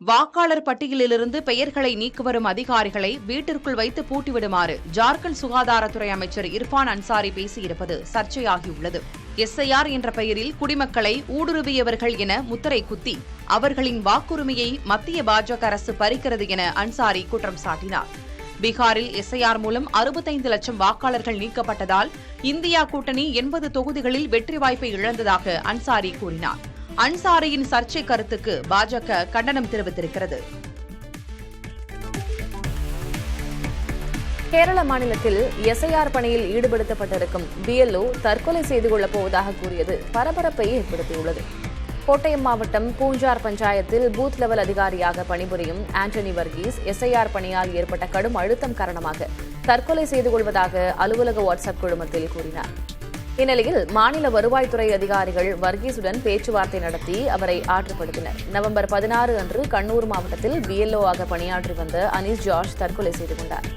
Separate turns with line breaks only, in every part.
வாக்காளர் பட்டியலிலிருந்து பெயர்களை நீக்கி வரும் அதிகாரிகளை வீட்டிற்குள் வைத்து பூட்டிவிடுமாறு ஜார்க்கண்ட் சுகாதாரத்துறை அமைச்சர் இர்பான் அன்சாரி பேசியிருப்பது சர்ச்சையாகியுள்ளது. எஸ்ஐஆர் என்ற பெயரில் குடிமக்களை ஊடுருவியவர்கள் என முத்திரை குத்தி அவர்களின் வாக்குரிமையை மத்திய பாஜக அரசு பறிக்கிறது என அன்சாரி குற்றம் சாட்டினார். பீகாரில் எஸ்ஐஆர் மூலம் 65 லட்சம் வாக்காளர்கள் நீக்கப்பட்டதால் இந்தியா கூட்டணி 80 தொகுதிகளில் வெற்றி வாய்ப்பை இழந்ததாக அன்சாரி கூறினார். அன்சாரியின் சர்ச்சை கருத்துக்கு பாஜக கண்டனம் தெரிவித்திருக்கிறது.
கேரள மாநிலத்தில் எஸ்ஐஆர் பணியில் ஈடுபடுத்தப்பட்டிருக்கும் பிஎல்ஓ தற்கொலை செய்து கொள்ளப் போவதாக கூறியது பரபரப்பை ஏற்படுத்தியுள்ளது. கோட்டயம் மாவட்டம் பூஞ்சார் பஞ்சாயத்தில் பூத் லெவல் அதிகாரியாக பணிபுரியும் ஆண்டனி வர்கீஸ் எஸ்ஐஆர் பணியால் ஏற்பட்ட கடும் அழுத்தம் காரணமாக தற்கொலை செய்து கொள்வதாக அலுவலக வாட்ஸ்அப் குழுமத்தில் கூறினார். இந்நிலையில் மாநில வருவாய்த்துறை அதிகாரிகள் வர்கீஸுடன் பேச்சுவார்த்தை நடத்தி அவரை ஆற்றுப்படுத்தினர். நவம்பர் 16 அன்று கண்ணூர் மாவட்டத்தில் பிஎல்ஓ ஆக பணியாற்றி வந்த அனீஸ் ஜார்ஜ் தற்கொலை செய்து கொண்டார்.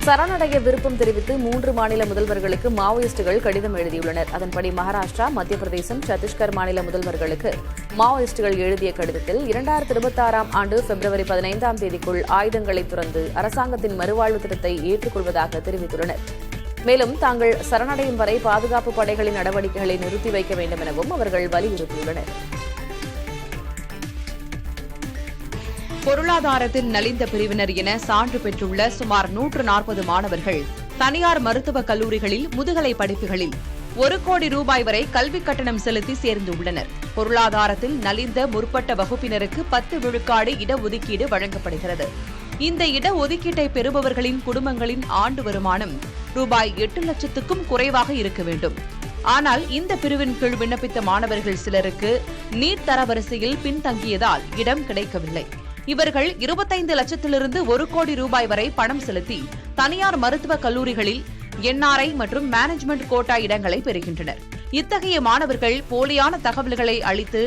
சரணடைய விருப்பம் தெரிவித்து 3 மாநில முதல்வர்களுக்கு மாவோயிஸ்டுகள் கடிதம் எழுதியுள்ளனர். அதன்படி மகாராஷ்டிரா, மத்திய பிரதேசம், சத்தீஸ்கர் மாநில முதல்வர்களுக்கு மாவோயிஸ்டுகள் எழுதிய கடிதத்தில் 2026 ஆண்டு பிப்ரவரி 15ஆம் தேதிக்குள் ஆயுதங்களை துறந்து அரசாங்கத்தின் மறுவாழ்வு திட்டத்தை ஏற்றுக்கொள்வதாக தெரிவித்துள்ளனர். மேலும் தாங்கள் சரணடையும் வரை பாதுகாப்பு படைகளின் நடவடிக்கைகளை நிறுத்தி வைக்க வேண்டும் எனவும் அவர்கள் வலியுறுத்தியுள்ளனர்.
பொருளாதாரத்தில் நலிந்த பிரிவினர் என சான்று பெற்றுள்ள சுமார் 140 மாணவர்கள் தனியார் மருத்துவக் கல்லூரிகளில் முதுகலை படிப்புகளில் 1 கோடி ரூபாய் வரை கல்விக் கட்டணம் செலுத்தி சேர்ந்துள்ளனர். பொருளாதாரத்தில் நலிந்த முற்பட்ட வகுப்பினருக்கு 10 விழுக்காடு இடஒதுக்கீடு வழங்கப்படுகிறது. இந்த இடஒதுக்கீட்டை பெறுபவர்களின் குடும்பங்களின் ஆண்டு வருமானம் ரூபாய் 8 லட்சத்துக்கும் குறைவாக இருக்க வேண்டும். ஆனால் இந்த பிரிவின் கீழ் விண்ணப்பித்த மாணவர்கள் சிலருக்கு நீட் தரவரிசையில் பின்தங்கியதால் இடம் கிடைக்கவில்லை. இவர்கள் 25 லட்சத்திலிருந்து 1 கோடி ரூபாய் வரை பணம் செலுத்தி தனியார் மருத்துவக் கல்லூரிகளில் என்ஆர்ஐ மற்றும் மேனேஜ்மெண்ட் கோட்டா இடங்களை பெறுகின்றனர். இத்தகைய மாணவர்கள் போலியான தகவல்களை அளித்து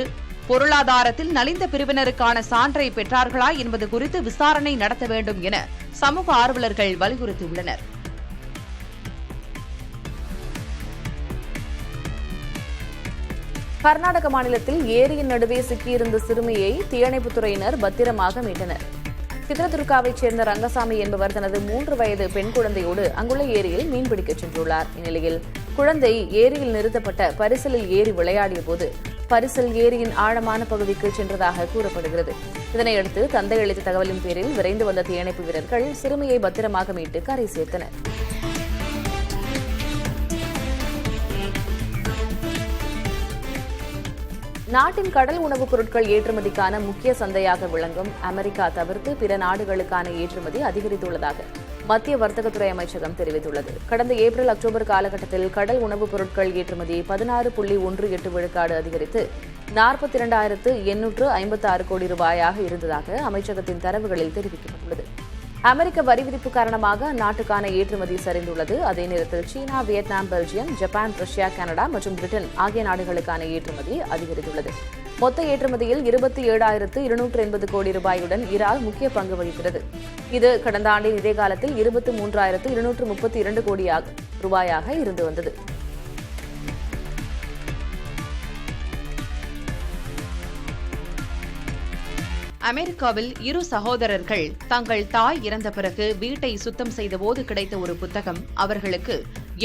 பொருளாதாரத்தில் நலிந்த பிரிவினருக்கான சான்றை பெற்றார்களா என்பது குறித்து விசாரணை நடத்த வேண்டும் என சமூக ஆர்வலர்கள் வலியுறுத்தியுள்ளனர்.
கர்நாடக மாநிலத்தில் ஏரியின் நடுவே சிக்கியிருந்த சிறுமியை தீயணைப்புத்துறையினர் பத்திரமாக மீட்டனர். சித்ரதுர்காவைச் சேர்ந்த ரங்கசாமி என்பவர் தனது 3 வயது பெண் குழந்தையோடு அங்குள்ள ஏரியில் மீன்பிடிக்கச் சென்றுள்ளார். இந்நிலையில் குழந்தை ஏரியில் நிறுத்தப்பட்ட பரிசலில் ஏறி விளையாடிய போது பரிசல் ஏரியின் ஆழமான பகுதிக்கு சென்றதாக கூறப்படுகிறது. இதனையடுத்து தந்தை அளித்த தகவலின் பேரில் விரைந்து வந்த தீயணைப்பு வீரர்கள் சிறுமியை பத்திரமாக மீட்டு கரை சேர்த்தனர். நாட்டின் கடல் உணவுப் பொருட்கள் ஏற்றுமதிக்கான முக்கிய சந்தையாக விளங்கும் அமெரிக்கா தவிர்த்து பிற நாடுகளுக்கான ஏற்றுமதி அதிகரித்துள்ளதாக மத்திய வர்த்தகத்துறை அமைச்சகம் தெரிவித்துள்ளது. கடந்த ஏப்ரல் அக்டோபர் காலகட்டத்தில் கடல் உணவுப் பொருட்கள் ஏற்றுமதி 16.18 விழுக்காடு அதிகரித்து 42,856 கோடி ரூபாயாக இருந்ததாக அமைச்சகத்தின் தரவுகளில் தெரிவிக்கப்பட்டுள்ளது. அமெரிக்க வரி விதிப்பு காரணமாக அந்நாட்டுக்கான ஏற்றுமதி சரிந்துள்ளது. அதே நேரத்தில் China, Vietnam, Belgium, Japan, Russia, Canada மற்றும் பிரிட்டன் ஆகிய நாடுகளுக்கான ஏற்றுமதி அதிகரித்துள்ளது. மொத்த ஏற்றுமதியில் 27,280 கோடி ரூபாயுடன் ஈரான் முக்கிய பங்கு வகிக்கிறது. இது கடந்த ஆண்டின் இதே காலத்தில் 23,232 கோடி ரூபாயாக இருந்து வந்தது.
அமெரிக்காவில் 2 சகோதரர்கள் தங்கள் தாய் இறந்த பிறகு வீட்டை சுத்தம் செய்தபோது கிடைத்த ஒரு புத்தகம் அவர்களுக்கு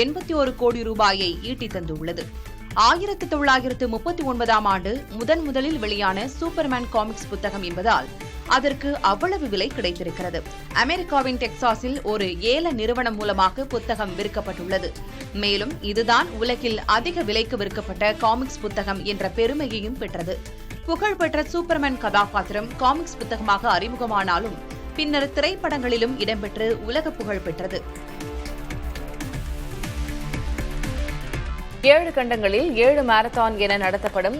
81 கோடி ரூபாயை ஈட்டித் தந்துள்ளது. 1939ஆம் ஆண்டு முதலில் வெளியான சூப்பர்மேன் காமிக்ஸ் புத்தகம் என்பதால் அதற்கு அவ்வளவு விலை கிடைத்திருக்கிறது. அமெரிக்காவின் டெக்சாஸில் ஒரு ஏல நிறுவனம் மூலமாக புத்தகம் விற்கப்பட்டுள்ளது. மேலும் இதுதான் உலகில் அதிக விலைக்கு விற்கப்பட்ட காமிக்ஸ் புத்தகம் என்ற பெருமையையும் பெற்றது. புகழ்பெற்ற சூப்பர்மேன் கதாபாத்திரம் காமிக்ஸ் புத்தகமாக அறிமுகமானாலும் பின்னர் திரைப்படங்களிலும் இடம்பெற்று உலக புகழ் பெற்றது.
7 கண்டங்களில் 7 மாரத்தான் என நடத்தப்படும்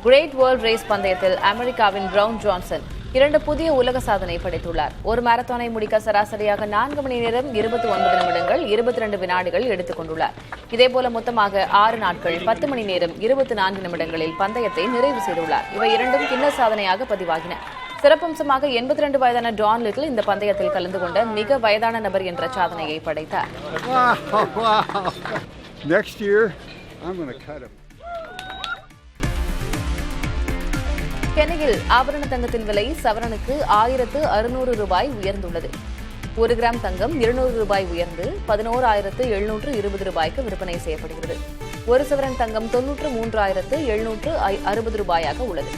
கிரேட் வேர்ல்ட் ரேஸ் பந்தயத்தில் அமெரிக்காவின் பிரவுன் ஜான்சன் 2 புதிய உலக சாதனை படைத்துள்ளார். ஒரு மாரத்தானை முடிக்க சராசரியாக 4 மணி நேரம் 29 நிமிடங்கள் 22 வினாடிகள் எடுத்துக் கொண்டுள்ளார். இதேபோல மொத்தமாக 6 நாட்கள் 10 மணி நேரம் 24 நிமிடங்களில் பந்தயத்தை நிறைவு செய்துள்ளார். இவை இரண்டும் கின்னஸ் சாதனையாக பதிவாகின. சிறப்பம்சமாக 82 வயதான டான் லிட்டில் இந்த பந்தயத்தில் கலந்து கொண்ட மிக வயதான நபர் என்ற சாதனையை படைத்தார்.
Next year I'm going to cut him.
சென்னையில் ஆபரண தங்கத்தின் விலை சவரனுக்கு 1600 ரூபாய் உயர்ந்துள்ளது. 1 கிராம் தங்கம் 200 ரூபாய் உயர்ந்து 11,720 ரூபாய்க்கு விற்பனை செய்யப்படுகிறது. 1 சவரன் தங்கம் 93,760 ரூபாயாக உள்ளது.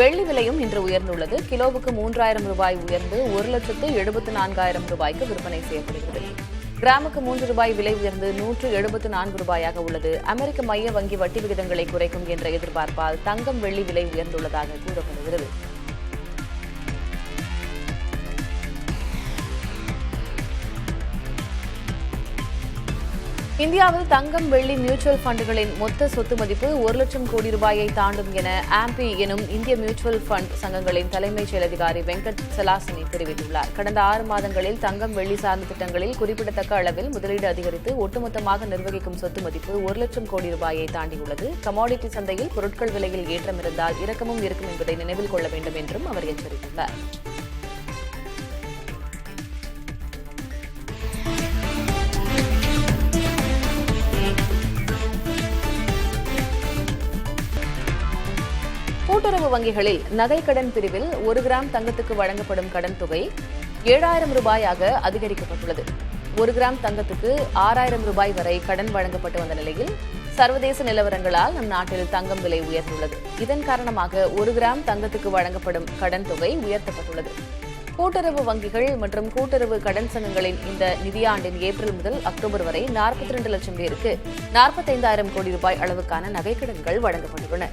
வெள்ளி விலையும் இன்று உயர்ந்துள்ளது. கிலோவுக்கு 3000 ரூபாய் உயர்ந்து 1,74,000 ரூபாய்க்கு விற்பனை செய்யப்படுகிறது. கிராமுக்கு 3 ரூபாய் விலை உயர்ந்து 174 ரூபாயாக உள்ளது. அமெரிக்க மைய வங்கி வட்டி விகிதங்களை குறைக்கும் என்ற எதிர்பார்ப்பால் தங்கம் வெள்ளி விலை உயர்ந்துள்ளதாக கூறப்படுகிறது. இந்தியாவில் தங்கம் வெள்ளி மியூச்சுவல் ஃபண்டுகளின் மொத்த சொத்து மதிப்பு 1 லட்சம் கோடி ரூபாயை தாண்டும் என ஆம்பி எனும் இந்திய மியூச்சுவல் ஃபண்ட் சங்கங்களின் தலைமைச் செயல் அதிகாரி வெங்கட் சலாசினி தெரிவித்துள்ளார். கடந்த 6 மாதங்களில் தங்கம் வெள்ளி சார்ந்த திட்டங்களில் குறிப்பிடத்தக்க அளவில் முதலீடு அதிகரித்து ஒட்டுமொத்தமாக நிர்வகிக்கும் சொத்து மதிப்பு 1 லட்சம் கோடி ரூபாயை தாண்டியுள்ளது. கமாடிட்டி சந்தையில் பொருட்கள் விலையில் ஏற்றம் இருந்தால் இறக்கமும் இருக்கும் என்பதை நினைவில் கொள்ள வேண்டும் என்றும் அவர் எச்சரித்துள்ளார். கூட்டுறவு வங்கிகளில் நகைக்கடன் பிரிவில் 1 கிராம் தங்கத்துக்கு வழங்கப்படும் கடன் தொகை 7,000 ரூபாயாக அதிகரிக்கப்பட்டுள்ளது. 1 கிராம் தங்கத்துக்கு 6,000 ரூபாய் வரை கடன் வழங்கப்பட்டு வந்த நிலையில் சர்வதேச நிலவரங்களால் நம் நாட்டில் தங்கம் விலை உயர்ந்துள்ளது. இதன் காரணமாக 1 கிராம் தங்கத்துக்கு வழங்கப்படும் கடன் தொகை உயர்த்தப்பட்டுள்ளது. கூட்டுறவு வங்கிகள் மற்றும் கூட்டுறவு கடன் சங்கங்களின் இந்த நிதியாண்டின் ஏப்ரல் முதல் அக்டோபர் வரை 42 லட்சம் பேருக்கு 45,000 கோடி ரூபாய் அளவுக்கான நகைக்கடன்கள் வழங்கப்பட்டுள்ளன.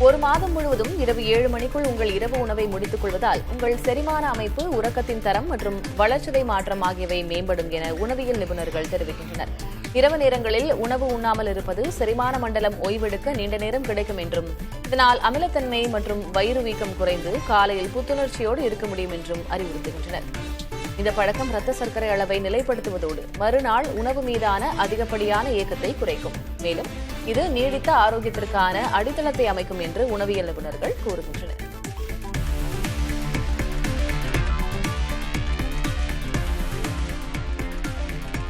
ஒரு மாதம் முழுவதும் இரவு 7 மணிக்குள் உங்கள் இரவு உணவை முடித்துக் கொள்வதால் உங்கள் செரிமான அமைப்பு, உறக்கத்தின் தரம் மற்றும் வளர்ச்சிதை மாற்றம் ஆகியவை மேம்படும் என உணவியல் நிபுணர்கள் தெரிவிக்கின்றனர். இரவு நேரங்களில் உணவு உண்ணாமல் இருப்பது செரிமான மண்டலம் ஓய்வெடுக்க நீண்ட நேரம் கிடைக்கும் என்றும் இதனால் அமிலத்தன்மை மற்றும் வயிறு வீக்கம் குறைந்து காலையில் புத்துணர்ச்சியோடு இருக்க முடியும் என்றும் அறிவுறுத்துகின்றனர். இந்த பழக்கம் இரத்த சர்க்கரை அளவை நிலைப்படுத்துவதோடு மறுநாள் உணவு மீதான அதிகப்படியான ஏக்கத்தை குறைக்கும். மேலும் இது நீடித்த ஆரோக்கியத்திற்கான அடித்தளத்தை அமைக்கும் என்று உணவியல் நிபுணர்கள் கூறுகின்றனர்.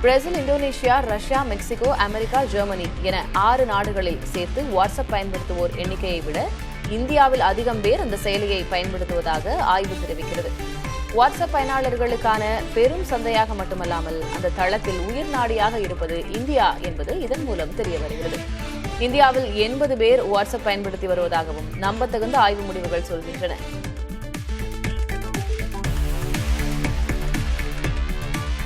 Brazil, Indonesia, Russia, Mexico, America, Germany என 6 நாடுகளில் சேர்த்து வாட்ஸ்அப் பயன்படுத்துவோர் எண்ணிக்கையை விட இந்தியாவில் அதிகம் பேர் அந்த செயலியை பயன்படுத்துவதாக ஆய்வு தெரிவிக்கிறது. வாட்ஸ்அப் பயனாளர்களுக்கான பெரும் சந்தையாக மட்டுமல்லாமல் அந்த தளத்தில் உயிர் நாடியாக இருப்பது இந்தியா என்பது இதன் மூலம் தெரிய வருகிறது. இந்தியாவில் 80 பேர் வாட்ஸ்அப் பயன்படுத்தி வருவதாகவும் நம்பத்தகுந்த ஆய்வு முடிவுகள் சொல்கின்றன.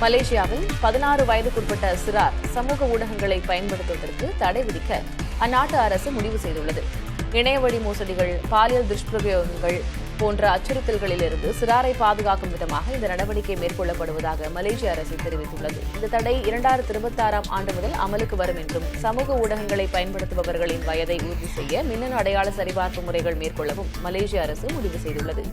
மலேசியாவில் 16 வயதுக்குட்பட்ட சிறார் சமூக ஊடகங்களை பயன்படுத்துவதற்கு தடை விதிக்க அந்நாட்டு அரசு முடிவு செய்துள்ளது. இணையவழி மோசடிகள், பாலியல் துஷ்பிரயோகங்கள் போன்ற அச்சுறுத்தல்களிலிருந்து சிறாரை பாதுகாக்கும் விதமாக இந்த நடவடிக்கை மேற்கொள்ளப்படுவதாக மலேசிய அரசு தெரிவித்துள்ளது. இந்த தடை 2026ஆம் ஆண்டு முதல் அமலுக்கு வரும் என்றும் சமூக ஊடகங்களை பயன்படுத்துபவர்களின் வயதை உறுதி செய்ய மின்னணு அடையாள சரிபார்ப்பு முறைகள் மேற்கொள்ளவும் மலேசிய அரசு முடிவு செய்துள்ளது.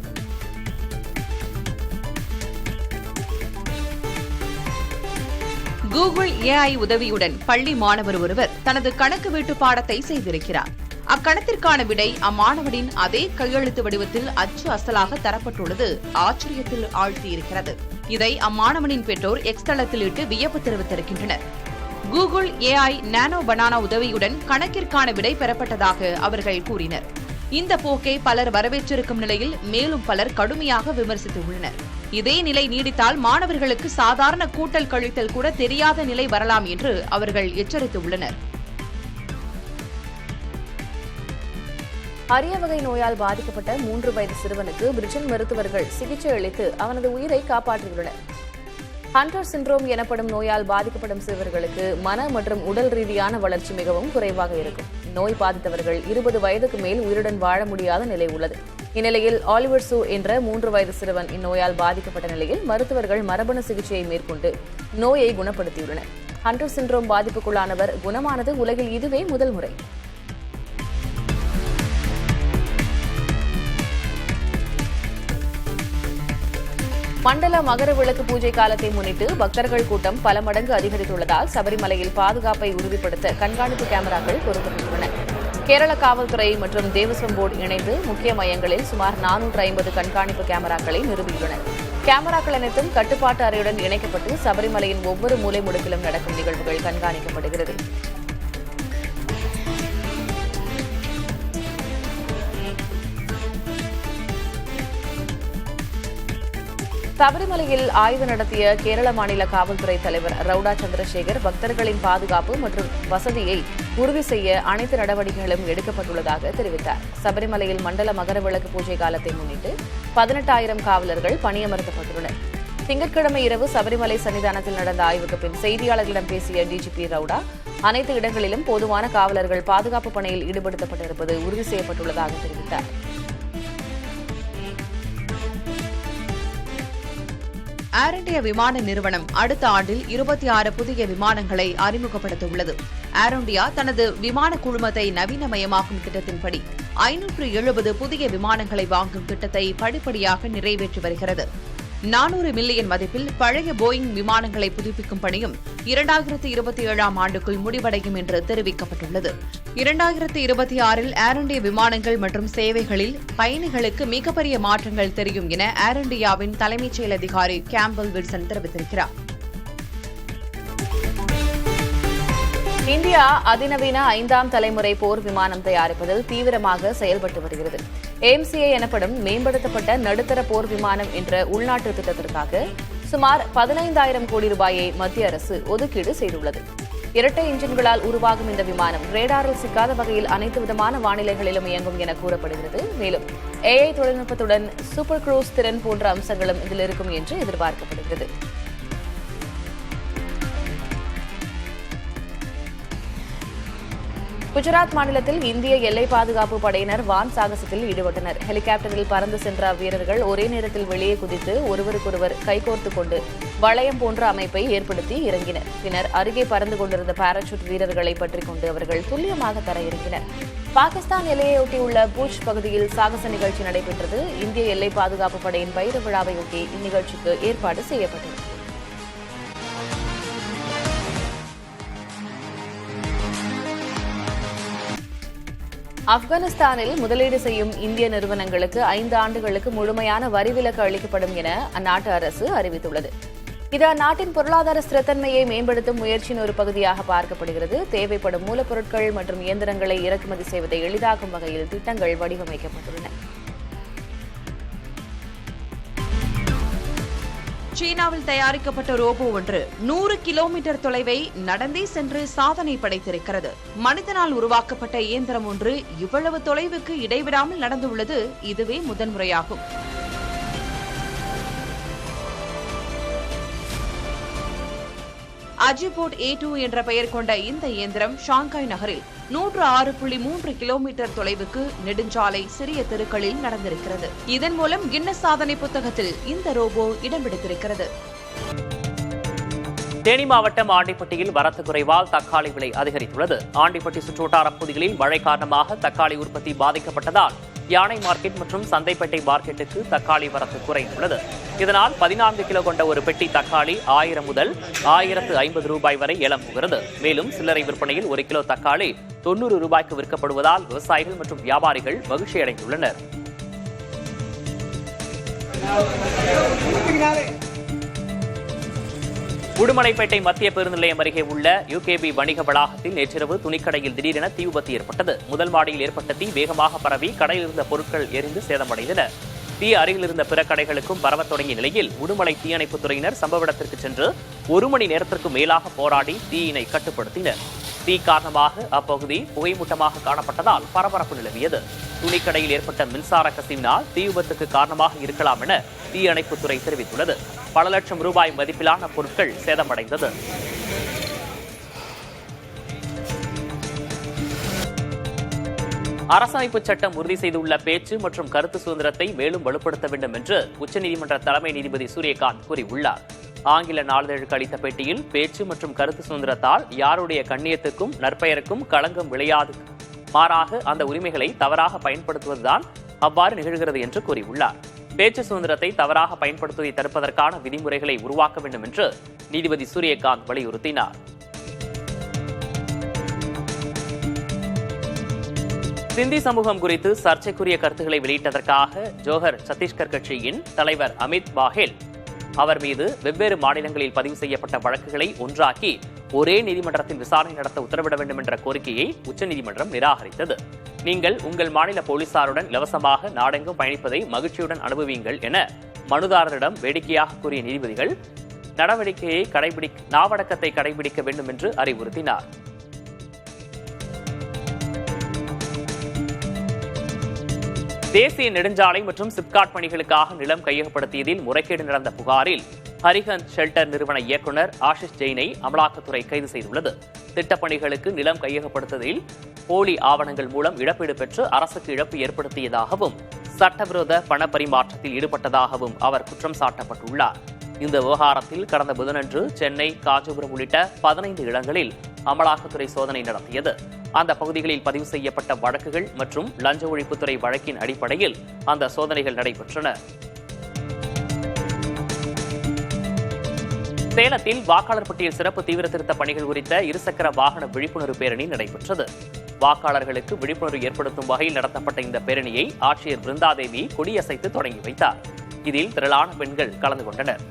கூகுள் AI உதவியுடன் பள்ளி மாணவர் ஒருவர் தனது கணக்கு வீட்டு பாடத்தை செய்திருக்கிறார். அக்கணத்திற்கான விடை அம்மாணவனின் அதே கையெழுத்து வடிவத்தில் அச்சு அசலாக தரப்பட்டுள்ளது ஆச்சரியத்தில் ஆழ்த்தியிருக்கிறது. இதை அம்மாணவனின் பெற்றோர் எக்ஸ் தளத்தில் இட்டு வியப்பு தெரிவித்திருக்கின்றனர். கூகுள் AI நானோ பனானா உதவியுடன் கணக்கிற்கான விடை பெறப்பட்டதாக அவர்கள் கூறினர். இந்த போக்கை பலர் வரவேற்றிருக்கும் நிலையில் மேலும் பலர் கடுமையாக விமர்சித்துள்ளனர். இதே நிலை நீடித்தால் மாணவர்களுக்கு சாதாரண கூட்டல் கழித்தல் கூட தெரியாத நிலை வரலாம் என்று அவர்கள் எச்சரித்துள்ளனர்.
அரிய வகை நோயால் பாதிக்கப்பட்ட 3 வயது சிறுவனுக்கு பிரிட்டன் மருத்துவர்கள் சிகிச்சை அளித்து அவனது உயிரை காப்பாற்றியுள்ளனர். ஹண்டர் சிண்ட்ரோம் எனப்படும் நோயால் பாதிக்கப்படும் சிறுவர்களுக்கு மன மற்றும் உடல் ரீதியான வளர்ச்சி மிகவும் குறைவாக இருக்கும். நோய் பாதித்தவர்கள் 20 வயதுக்கு மேல் உயிருடன் வாழ முடியாத நிலை உள்ளது. இந்நிலையில் ஆலிவர் சூ என்ற 3 வயது சிறுவன் இந்நோயால் பாதிக்கப்பட்ட நிலையில் மருத்துவர்கள் மரபணு சிகிச்சையை மேற்கொண்டு நோயை குணப்படுத்தியுள்ளனர். ஹண்டர் சிண்ட்ரோம் பாதிப்புக்குள்ளானவர் குணமானது உலகில் இதுவே முதல் முறை. மண்டல மகர விளக்கு பூஜை காலத்தை முன்னிட்டு பக்தர்கள் கூட்டம் பல மடங்கு அதிகரித்துள்ளதால் சபரிமலையில் பாதுகாப்பை உறுதிப்படுத்த கண்காணிப்பு கேமராக்கள் பொருத்தப்பட்டுள்ளன. கேரள காவல்துறை மற்றும் தேவஸ்வம் போர்டு இணைந்து முக்கிய மையங்களில் சுமார் 450 கண்காணிப்பு கேமராக்களை நிறுவியுள்ளனர். கேமராக்கள் அனைத்தும் கட்டுப்பாட்டு அறையுடன் இணைக்கப்பட்டு சபரிமலையின் ஒவ்வொரு மூலை முடுக்கிலும் நடக்கும் நிகழ்வுகள் கண்காணிக்கப்படுகிறது. சபரிமலையில் ஆய்வு நடத்திய கேரள மாநில காவல்துறை தலைவர் ரவுடா சந்திரசேகர் பக்தர்களின் பாதுகாப்பு மற்றும் வசதியை உறுதி செய்ய அனைத்து நடவடிக்கைகளும் எடுக்கப்பட்டுள்ளதாக தெரிவித்தார். சபரிமலையில் மண்டல மகர விளக்கு பூஜை காலத்தை முன்னிட்டு 18,000 காவலர்கள் பணியமர்த்தப்பட்டுள்ளனர். திங்கட்கிழமை இரவு சபரிமலை சன்னிதானத்தில் நடந்த ஆய்வுக்கு பின் செய்தியாளர்களிடம் பேசிய டிஜிபி ரவுடா அனைத்து இடங்களிலும் போதுமான காவலர்கள் பாதுகாப்பு பணியில் ஈடுபடுத்தப்பட்டிருப்பது உறுதி செய்யப்பட்டுள்ளதாக தெரிவித்தார்.
ஏர் இண்டியா விமான நிறுவனம் அடுத்த ஆண்டில் 26 புதிய விமானங்களை அறிமுகப்படுத்த உள்ளது. ஏர் இண்டியா தனது விமான குழுமத்தை நவீனமயமாக்கும் திட்டத்தின்படி 570 புதிய விமானங்களை வாங்கும் திட்டத்தை படிப்படியாக நிறைவேற்றி வருகிறது. 400 மில்லியன் மதிப்பில் பழைய போயிங் விமானங்களை புதுப்பிக்கும் பணியும் 2027ஆம் ஆண்டுக்குள் முடிவடையும் என்று தெரிவிக்கப்பட்டுள்ளது. 2026இல் ஏர் இண்டியா விமானங்கள் மற்றும் சேவைகளில் பயணிகளுக்கு மிகப்பெரிய மாற்றங்கள் தெரியும் என ஏர் இண்டியாவின் தலைமைச் செயல் அதிகாரி கேம்பல் வில்சன் தெரிவித்திருக்கிறார்.
இந்தியா அதிநவீன 5ஆம் தலைமுறை போர் விமானம் தயாரிப்பதில் தீவிரமாக செயல்பட்டு வருகிறது. AMCA எனப்படும் மேம்படுத்தப்பட்ட நடுத்தர போர் விமானம் என்ற உள்நாட்டு திட்டத்திற்காக சுமார் 15,000 கோடி ரூபாயை மத்திய அரசு ஒதுக்கீடு செய்துள்ளது. இரட்டை இன்ஜின்களால் உருவாகும் இந்த விமானம் ரேடாரில் சிக்காத வகையில் அனைத்து விதமான வானிலைகளிலும் இயங்கும் என கூறப்படுகிறது. மேலும் AI தொழில்நுட்பத்துடன் சூப்பர் குரூஸ் திறன் போன்ற அம்சங்களும் இதில் இருக்கும் என்று எதிர்பார்க்கப்படுகிறது. குஜராத் மாநிலத்தில் இந்திய எல்லை பாதுகாப்பு படையினர் வான் சாகசத்தில் ஈடுபட்டனர். ஹெலிகாப்டரில் பறந்து சென்ற அவ்வீரர்கள் ஒரே நேரத்தில் வெளியே குதித்து ஒருவருக்கொருவர் கைகோர்த்துக் கொண்டு வளையம் போன்ற அமைப்பை ஏற்படுத்தி இறங்கினர். பின்னர் அருகே பறந்து கொண்டிருந்த பாராசூட் வீரர்களை பற்றிக் கொண்டு அவர்கள் துல்லியமாக தரையிறங்கினர். பாகிஸ்தான் எல்லையொட்டியுள்ள பூஜ் பகுதியில் சாகச நிகழ்ச்சி நடைபெற்றது. இந்திய எல்லை பாதுகாப்பு படையின் பயிர விழாவையொட்டி இந்நிகழ்ச்சிக்கு ஏற்பாடு செய்யப்பட்டது. ஆப்கானிஸ்தானில் முதலீடு செய்யும் இந்திய நிறுவனங்களுக்கு 5 ஆண்டுகளுக்கு முழுமையான வரி விலக்கு அளிக்கப்படும் என அந்நாட்டு அரசு அறிவித்துள்ளது. இது அந்நாட்டின் பொருளாதார ஸ்திரத்தன்மையை மேம்படுத்தும் முயற்சியின் ஒரு பகுதியாக பார்க்கப்படுகிறது. தேவைப்படும் மூலப்பொருட்கள் மற்றும் இயந்திரங்களை இறக்குமதி செய்வதை எளிதாக்கும் வகையில் திட்டங்கள் வடிவமைக்கப்பட்டுள்ளன.
சீனாவில் தயாரிக்கப்பட்ட ரோபோ ஒன்று 100 கிலோமீட்டர் தொலைவை நடந்தே சென்று சாதனை படைத்திருக்கிறது. மனிதனால் உருவாக்கப்பட்ட இயந்திரம் ஒன்று இவ்வளவு தொலைவுக்கு இடைவிடாமல் நடந்துள்ளது இதுவே முதன்முறையாகும். அஜிபோட் A2 என்ற பெயர் கொண்ட இந்த இயந்திரம் ஷாங்காய் நகரில் 106.3 கிலோமீட்டர் தொலைவுக்கு நெடுஞ்சாலை சிறிய தெருக்களில் நடந்திருக்கிறது. இதன் மூலம் கின்னஸ் சாதனை புத்தகத்தில் இந்த ரோபோ இடம் பிடித்திருக்கிறது.
தேனி மாவட்டம் ஆண்டிப்பட்டியில் வரத்து குறைவால் தக்காளி விலை அதிகரித்துள்ளது. ஆண்டிப்பட்டி சுற்றுவட்டார பகுதிகளில் மழை காரணமாக தக்காளி உற்பத்தி பாதிக்கப்பட்டதால் யானை மார்க்கெட் மற்றும் சந்தைப்பேட்டை மார்க்கெட்டுக்கு தக்காளி வரத்து குறைந்துள்ளது. இதனால் 14 கிலோ கொண்ட ஒரு பெட்டி தக்காளி 1000 முதல் 1050 ரூபாய் வரை ஏலம் போகிறது. மேலும் சில்லறை விற்பனையில் 1 கிலோ தக்காளி 90 ரூபாய்க்கு விற்கப்படுவதால் விவசாயிகள் மற்றும் வியாபாரிகள் மகிழ்ச்சி அடைந்துள்ளனர். உடுமலைப்பேட்டை மத்திய பேருந்து நிலையம் அருகே உள்ள UKB வணிக வளாகத்தில் நேற்றிரவு துணிக்கடையில் திடீரென தீ விபத்து ஏற்பட்டது. முதல் மாடியில் ஏற்பட்ட தீ வேகமாக பரவி கடையில் இருந்த பொருட்கள் எரிந்து சேதமடைந்தன. தீ அருகில் இருந்த பிற கடைகளுக்கும் பரவத் தொடங்கிய நிலையில் உடுமலை தீயணைப்புத் துறையினர் சம்பவ இடத்திற்கு சென்று 1 மணி நேரத்திற்கு மேலாக போராடி தீயினை கட்டுப்படுத்தினர். தீ காரணமாக அப்பகுதி புகைமூட்டமாக காணப்பட்டதால் பரபரப்பு நிலவியது. துணிக்கடையில் ஏற்பட்ட மின்சார கசிவினால் தீ விபத்துக்கு காரணமாக இருக்கலாம் என தீயணைப்புத்துறை தெரிவித்துள்ளது. பல லட்சம் ரூபாய் மதிப்பிலான பொருட்கள் சேதமடைந்தது. அரசமைப்பு சட்டம் உறுதி செய்துள்ள பேச்சு மற்றும் கருத்து சுதந்திரத்தை மேலும் வலுப்படுத்த வேண்டும் என்று உச்சநீதிமன்ற தலைமை நீதிபதி சூரியகாந்த் கூறியுள்ளார். ஆங்கில நாளிதழுக்கு அளித்த பேட்டியில் பேச்சு மற்றும் கருத்து சுதந்திரத்தால் யாருடைய கண்ணியத்துக்கும் நற்பெயருக்கும் களங்கம் விளையாது, மாறாக அந்த உரிமைகளை தவறாக பயன்படுத்துவதுதான் அவ்வாறு நிகழ்கிறது என்று கூறியுள்ளார். பேச்சு சுதந்திரத்தை தவறாக பயன்படுத்துவதை தடுப்பதற்கான விதிமுறைகளை உருவாக்க வேண்டும் என்று நீதிபதி சூரியகாந்த் வலியுறுத்தினார். சிந்தி சமூகம் குறித்து சர்ச்சைக்குரிய கருத்துக்களை வெளியிட்டதற்காக ஜோஹர் சத்தீஸ்கர் கட்சியின் தலைவர் அமித் பாஹேல் அவர் மீது வெவ்வேறு மாநிலங்களில் பதிவு செய்யப்பட்ட வழக்குகளை ஒன்றாக்கி ஒரே நீதிமன்றத்தில் விசாரணை நடத்த உத்தரவிட வேண்டும் என்ற கோரிக்கையை உச்சநீதிமன்றம் நிராகரித்தது. நீங்கள் உங்கள் மாநில போலீசாருடன் இலவசமாக நாடெங்கும் பயணிப்பதை மகிழ்ச்சியுடன் அனுபவியுங்கள் என மனுதாரரிடம் வேடிக்கையாக கூறிய நீதிபதிகள் நாவடக்கத்தை கடைபிடிக்க வேண்டும் என்று அறிவுறுத்தினார். தேசிய நெடுஞ்சாலை மற்றும் சிப்காட் பணிகளுக்காக நிலம் கையகப்படுத்தியதில் முறைகேடு நடந்த புகாரில் ஹரிஹந்த் ஷெல்டர் நிறுவன இயக்குநர் ஆஷிஷ் ஜெயினை அமலாக்கத்துறை கைது செய்துள்ளது. திட்டப்பணிகளுக்கு நிலம் கையகப்படுத்துவதில் போலி ஆவணங்கள் மூலம் இழப்பீடு பெற்று அரசுக்கு இழப்பு ஏற்படுத்தியதாகவும் சட்டவிரோத பண பரிமாற்றத்தில் ஈடுபட்டதாகவும் அவர் குற்றம் சாட்டப்பட்டுள்ளார். இந்த விவகாரத்தில் கடந்த புதனன்று சென்னை, காஞ்சிபுரம் உள்ளிட்ட 15 இடங்களில் அமலாக்கத்துறை சோதனை நடத்தியது. அந்த பகுதிகளில் பதிவு செய்யப்பட்ட வழக்குகள் மற்றும் லஞ்ச ஒழிப்புத்துறை வழக்கின் அடிப்படையில் அந்த சோதனைகள் நடைபெற்றன. சேலத்தில் வாக்காளர் பட்டியல் சிறப்பு தீவிர திருத்த பணிகள் குறித்த இருசக்கர வாகன விழிப்புணர்வு பேரணி நடைபெற்றது. வாக்காளர்களுக்கு விழிப்புணர்வு ஏற்படுத்தும் வகையில் நடத்தப்பட்ட இந்த பேரணியை ஆட்சியர் பிருந்தாதேவி கொடியசைத்து தொடங்கி வைத்தார். இதில் திரளான பெண்கள் கலந்து கொண்டனர்.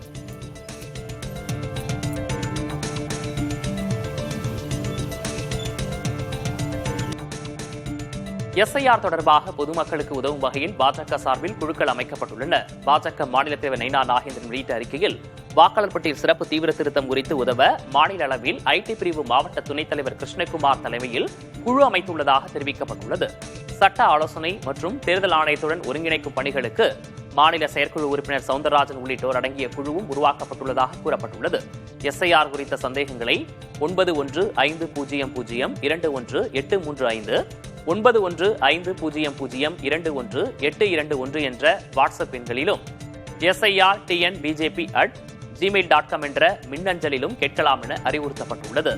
எஸ்ஐஆர் தொடர்பாக பொதுமக்களுக்கு உதவும் வகையில் பாஜக சார்பில் குழுக்கள் அமைக்கப்பட்டுள்ளன. பாஜக மாநில தலைவர் நைனா நாகேந்திரன் வெளியிட்ட அறிக்கையில் வாக்காளர் பட்டியல் சிறப்பு தீவிர திருத்தம் குறித்து உதவ மாநில அளவில் ஐடி பிரிவு மாவட்ட துணைத் தலைவர் கிருஷ்ணகுமார் தலைமையில் குழு அமைத்துள்ளதாக தெரிவிக்கப்பட்டுள்ளது. சட்ட ஆலோசனை மற்றும் தேர்தல் ஆணையத்துடன் ஒருங்கிணைக்கும் பணிகளுக்கு மாநில செயற்குழு உறுப்பினர் சவுந்தரராஜன் உள்ளிட்டோர் அடங்கிய குழுவும் உருவாக்கப்பட்டுள்ளதாக கூறப்பட்டுள்ளது. எஸ்ஐஆர் குறித்த சந்தேகங்களை 9150021835 9150021821 என்ற வாட்ஸ்அப் எண்களிலும் SIRTNBJP@gmail.com என்ற மின்னஞ்சலிலும் கேட்கலாம் என அறிவுறுத்தப்பட்டுள்ளது.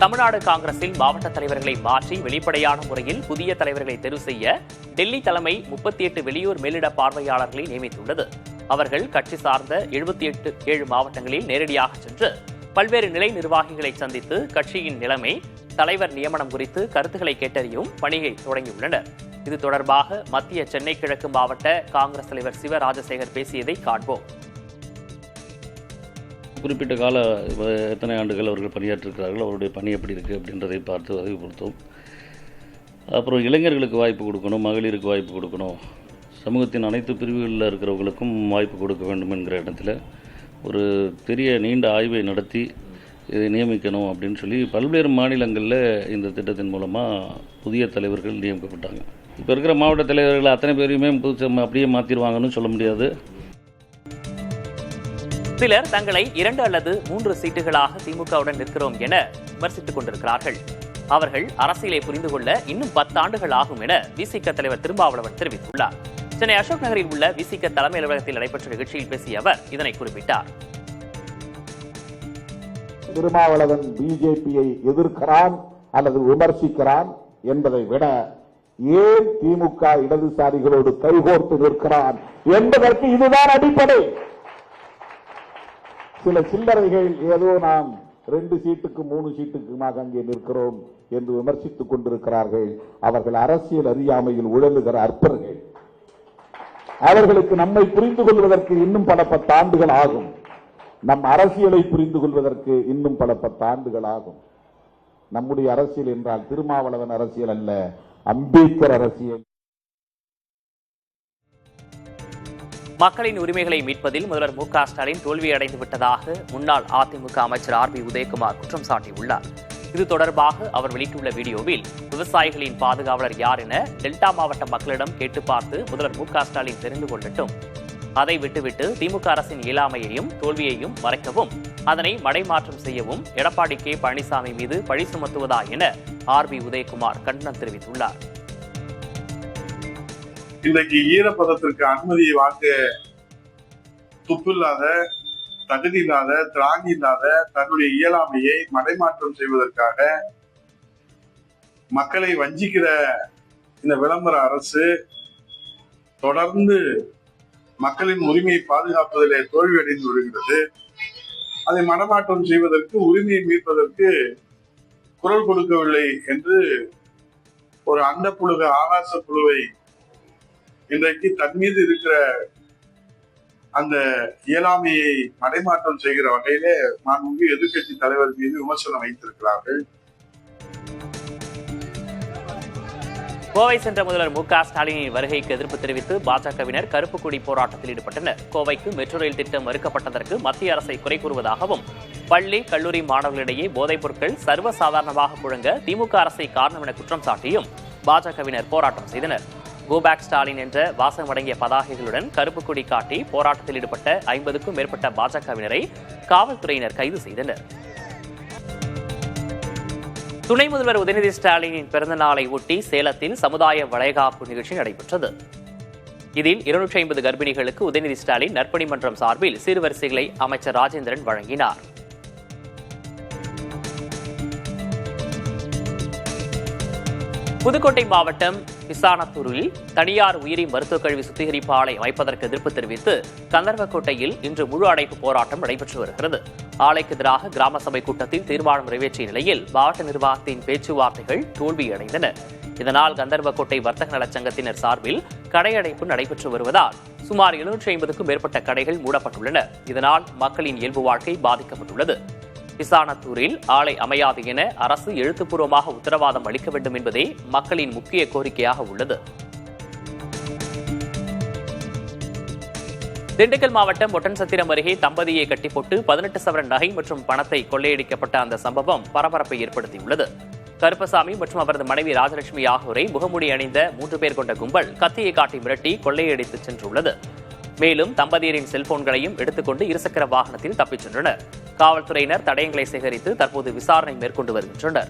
தமிழ்நாடு காங்கிரஸில் மாவட்ட தலைவர்களை மாற்றி வெளிப்படையான முறையில் புதிய தலைவர்களை தேர்வு செய்ய டெல்லி தலைமை 38 வெளியூர் மேலிட பார்வையாளர்களை நியமித்துள்ளது. அவர்கள் கட்சி சார்ந்த 77 மாவட்டங்களில் நேரடியாக சென்று பல்வேறு நிலை நிர்வாகிகளை சந்தித்து கட்சியின் நிலைமை, தலைவர் நியமனம் குறித்து கருத்துக்களை கேட்டறியும் பணியை தொடங்கியுள்ளனர். இது தொடர்பாக மத்திய சென்னை கிழக்கு மாவட்ட காங்கிரஸ் தலைவர் சிவ ராஜசேகர் பேசியதை காண்போம்.
குறிப்பிட்ட கால எத்தனை ஆண்டுகள் அவர்கள் பணியாற்றிருக்கிறார்கள், அவருடைய பணி எப்படி இருக்குது அப்படின்றதை பார்த்து உதவி கொடுத்தோம். அப்புறம் இளைஞர்களுக்கு வாய்ப்பு கொடுக்கணும், மகளிருக்கு வாய்ப்பு கொடுக்கணும், சமூகத்தின் அனைத்து பிரிவுகளில் இருக்கிறவங்களுக்கும் வாய்ப்பு கொடுக்க வேண்டும் என்கிற இடத்துல ஒரு பெரிய நீண்ட ஆய்வை நடத்தி இதை நியமிக்கணும் அப்படின்னு சொல்லி பல்வேறு மாநிலங்களில் இந்த திட்டத்தின் மூலமாக புதிய தலைவர்கள் நியமிக்கப்பட்டாங்க. இப்போ இருக்கிற மாவட்ட தலைவர்கள் அத்தனை பேரையுமே அப்படியே மாற்றிடுவாங்கன்னு சொல்ல முடியாது.
சிலர் தங்களை 2 அல்லது 3 சீட்டுகளாக திமுகவுடன் நிற்கிறோம் என விமர்சித்துக் கொண்டிருக்கிறார்கள். அவர்கள் அரசியலை புரிந்து கொள்ள இன்னும் 10 ஆண்டுகள் ஆகும் என விசிக தலைவர் திருமாவளவன் தெரிவித்துள்ளார். சென்னை அசோக் நகரில் உள்ள விசிக தலைமை அலுவலகத்தில் நடைபெற்ற நிகழ்ச்சியில் பேசிய அவர் இதனை குறிப்பிட்டார்.
திருமாவளவன் பிஜேபியை எதிர்க்கிறான் அல்லது விமர்சிக்கிறான் என்பதை விட ஏன் திமுக இடதுசாரிகளோடு கைகோர்த்து நிற்கிறான் என்பதற்கு இதுதான் அடிப்படை. சில சில்லறைகள் ஏதோ நாம் 2 சீட்டுக்கு 3 சீட்டுக்குமாக அங்கே நிற்கிறோம் என்று விமர்சித்துக் கொண்டிருக்கிறார்கள். அவர்கள் அரசியல் அறியாமையில் உழலுகிற அற்பர்கள். அவர்களுக்கு நம்மை புரிந்து கொள்வதற்கு இன்னும் பல 10 ஆண்டுகள் ஆகும். நம் அரசியலை புரிந்து கொள்வதற்கு இன்னும் பல 10 ஆண்டுகள் ஆகும். நம்முடைய அரசியல் என்றால் திருமாவளவன் அரசியல் அல்ல, அம்பேத்கர் அரசியல்.
மக்களின் உரிமைகளை மீட்பதில் முதல்வர் மு க ஸ்டாலின் தோல்வியடைந்து விட்டதாக முன்னாள் அதிமுக அமைச்சர் RB உதயகுமார் குற்றம் சாட்டியுள்ளார். இது தொடர்பாக அவர் வெளியிட்டுள்ள வீடியோவில் விவசாயிகளின் பாதுகாவலர் யார் என டெல்டா மாவட்ட மக்களிடம் கேட்டு பார்த்து முதல்வர் மு க ஸ்டாலின் தெரிந்து கொள்ளட்டும். அதை விட்டுவிட்டு திமுக அரசின் இயலாமையையும் தோல்வியையும் மறைக்கவும் அதனை மடைமாற்றம் செய்யவும் எடப்பாடி கே பழனிசாமி மீது பழி சுமத்துவதா என RB உதயகுமார் கண்டனம் தெரிவித்துள்ளார்.
இன்றைக்கு ஈரப்பதத்திற்கு அனுமதியை வாங்க துப்பில்லாத தகுதி இல்லாத, திராணி இல்லாத, தன்னுடைய இயலாமையை மடைமாற்றம் செய்வதற்காக மக்களை வஞ்சிக்கிற இந்த விளம்பர அரசு தொடர்ந்து மக்களின் உரிமையை பாதுகாப்பதிலே தோல்வியடைந்து வருகிறது. அதை மனமாற்றம் செய்வதற்கு, உரிமையை மீட்பதற்கு குரல் கொடுக்கவில்லை என்று ஒரு அண்ட புழுக ஆகாச புழுவை இன்றைக்கு தன் மீது இருக்கிற அந்த இயலாமையை மடைமாற்றம் செய்கிற வகையிலே மாண்புமிகு எதிர்க்கட்சி தலைவர் மீது விமர்சனம் வைத்திருக்கிறார்கள்.
கோவை சென்ற முதல்வர் மு.க. ஸ்டாலினின் வருகைக்கு எதிர்ப்பு தெரிவித்து பாஜகவினர் கருப்பு கொடி போராட்டத்தில் ஈடுபட்டனர். கோவைக்கு மெட்ரோ ரயில் திட்டம் மறுக்கப்பட்டதற்கு மத்திய அரசை குறை கூறுவதாகவும், பள்ளி கல்லூரி மாணவர்களிடையே போதைப் பொருட்கள் சர்வசாதாரணமாக புழங்க திமுக அரசை காரணம் என குற்றம் சாட்டியும் பாஜகவினர் போராட்டம் செய்தனர். கோபேக் ஸ்டாலின் என்ற வாசகமடங்கிய பதாகைகளுடன் கருப்பு கொடி காட்டி போராட்டத்தில் ஈடுபட்ட 50க்கும் மேற்பட்ட பாஜகவினரை காவல்துறையினர் கைது செய்தனர். துணை முதல்வர் உதயநிதி ஸ்டாலினின் பிறந்த நாளை ஒட்டி சேலத்தில் சமுதாய வளைகாப்பு நிகழ்ச்சி நடைபெற்றது. இதில் 250 கர்ப்பிணிகளுக்கு உதயநிதி ஸ்டாலின் நற்பணி மன்றம் சார்பில் சீர்வரிசைகளை அமைச்சர் ராஜேந்திரன் வழங்கினார். புதுக்கோட்டை மாவட்டம் பிசானத்தூரில் தனியார் உயிரி மருத்துவக் கழிவு சுத்திகரிப்பு ஆலை அமைப்பதற்கு எதிர்ப்பு தெரிவித்து கந்தர்வக்கோட்டையில் இன்று முழு அடைப்பு போராட்டம் நடைபெற்று வருகிறது. ஆலைக்கு எதிராக கிராம சபை கூட்டத்தில் தீர்மானம் நிறைவேற்றிய நிலையில் மாவட்ட நிர்வாகத்தின் பேச்சுவார்த்தைகள் தோல்வியடைந்தன. இதனால் கந்தர்வக்கோட்டை வர்த்தக நலச்சங்கத்தினர் சார்பில் கடையடைப்பு நடைபெற்று வருவதால் சுமார் 750க்கும் மேற்பட்ட கடைகள் மூடப்பட்டுள்ளன. இதனால் மக்களின் இயல்பு வாழ்க்கை பாதிக்கப்பட்டுள்ளது. பிசானத்தூரில் ஆலை அமையாது என அரசு எழுத்துப்பூர்வமாக உத்தரவாதம் அளிக்க வேண்டும் என்பதே மக்களின் முக்கிய கோரிக்கையாக உள்ளது. திண்டுக்கல் மாவட்டம் ஒட்டன்சத்திரம் அருகே தம்பதியை கட்டிப்போட்டு 18 சவரன் நகை மற்றும் பணத்தை கொள்ளையடிக்கப்பட்ட அந்த சம்பவம் பரபரப்பை ஏற்படுத்தியுள்ளது. கருப்பசாமி மற்றும் அவரது மனைவி ராஜலட்சுமி ஆகியோரை முகமூடி அணிந்த 3 பேர் கொண்ட கும்பல் கத்தியை காட்டி மிரட்டி கொள்ளையடித்து சென்றுள்ளது. மேலும் தம்பதியரின் செல்போன்களையும் எடுத்துக்கொண்டு இருசக்கர வாகனத்தில் தப்பிச் சென்றனர். காவல்துறையினர் தடயங்களை சேகரித்து தற்போது விசாரணை மேற்கொண்டு வருகின்றனர்.